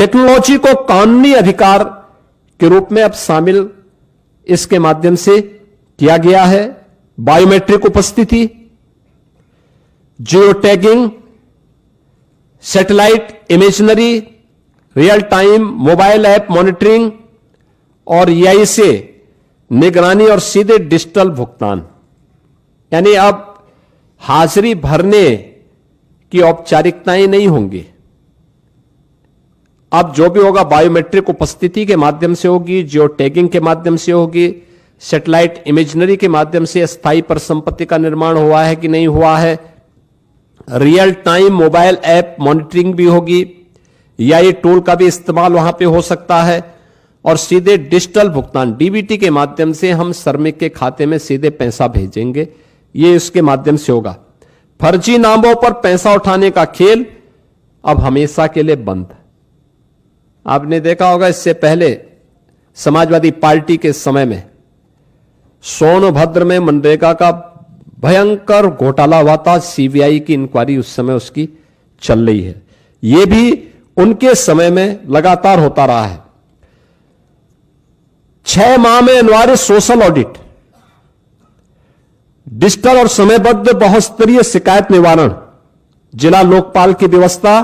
Technology को कानूनी अधिकार के रूप में अब शामिल इसके माध्यम से किया गया है। बायोमेट्रिक उपस्थिति, geo tagging, satellite imaginary, real time mobile app monitoring और एआई से निगरानी और सीधे डिजिटल भुगतान। यानी अब हाजिरी भरने की औपचारिकताएं नहीं होंगी। अब जो भी होगा बायोमेट्रिक उपस्थिति के माध्यम से होगी, जियो टैगिंग के माध्यम से होगी, सैटेलाइट इमेजनरी के माध्यम से स्थायी परिसंपत्ति का निर्माण हुआ है कि नहीं हुआ है, real time mobile app monitoring भी होगी, या ये टूल का भी इस्तेमाल वहां पे हो सकता है, और सीधे डिजिटल भुगतान डीबीटी के माध्यम से हम श्रमिक के खाते में सीधे पैसा भेजेंगे, ये इसके माध्यम से होगा। फर्जी नामों पर पैसा उठाने का खेल अब हमेशा के लिए बंद। आपने देखा होगा इससे पहले समाजवादी पार्टी के समय में सोनभद्र में मनरेगा का भयंकर घोटाला हुआ था। सीबीआई की इंक्वायरी उस समय उसकी चल रही है। यह भी उनके समय में लगातार होता रहा है। 6 माह में अनिवार्य सोशल ऑडिट, डिजिटल और समयबद्ध बहुस्तरीय शिकायत निवारण, जिला लोकपाल की व्यवस्था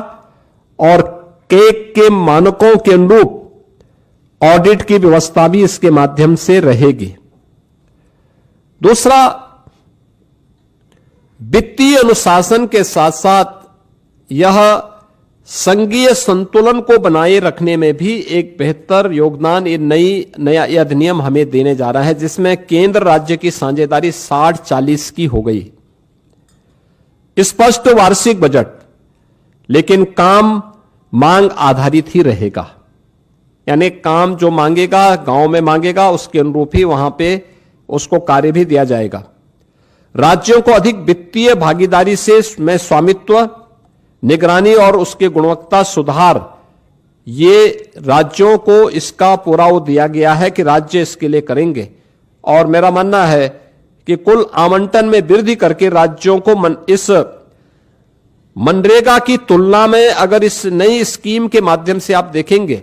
और केक के मानकों के अनुरूप ऑडिट की व्यवस्था भी इसके माध्यम से रहेगी। दूसरा, वित्तीय अनुशासन के साथ साथ यह संघीय संतुलन को बनाए रखने में भी एक बेहतर योगदान ये नया अधिनियम हमें देने जा रहा है, जिसमें केंद्र राज्य की साझेदारी 60-40 की हो गई। स्पष्ट वार्षिक बजट, लेकिन काम मांग आधारित ही रहेगा। यानी काम जो मांगेगा, गांव में मांगेगा, उसके अनुरूप ही वहां पे उसको कार्य भी दिया जाएगा। राज्यों को अधिक वित्तीय भागीदारी से में स्वामित्व, निगरानी और उसके गुणवत्ता सुधार, ये राज्यों को इसका पूरा वो दिया गया है कि राज्य इसके लिए करेंगे। और मेरा मानना है कि कुल आवंटन में वृद्धि करके राज्यों को इस मनरेगा की तुलना में अगर इस नई स्कीम के माध्यम से आप देखेंगे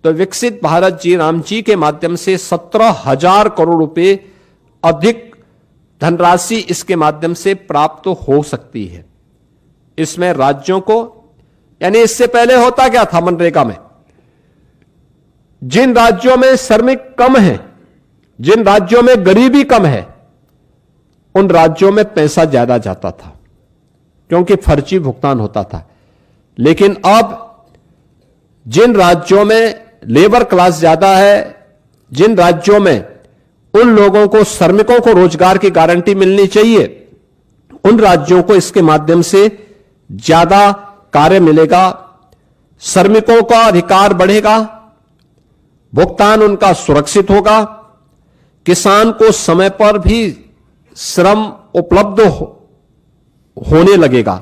तो विकसित भारत जी राम जी के माध्यम से 17,000 करोड़ रुपए अधिक धनराशि इसके माध्यम से प्राप्त हो सकती है। इसमें राज्यों को, यानी इससे पहले होता क्या था मनरेगा में, जिन राज्यों में श्रमिक कम हैं, जिन राज्यों में गरीबी कम है, उन राज्यों में पैसा ज्यादा जाता था क्योंकि फर्जी भुगतान होता था। लेकिन अब जिन राज्यों में लेबर क्लास ज्यादा है, जिन राज्यों में उन लोगों को, श्रमिकों को रोजगार की गारंटी मिलनी चाहिए, उन राज्यों को इसके माध्यम से ज्यादा कार्य मिलेगा, श्रमिकों का अधिकार बढ़ेगा, भुगतान उनका सुरक्षित होगा, किसान को समय पर भी श्रम उपलब्ध होने लगेगा।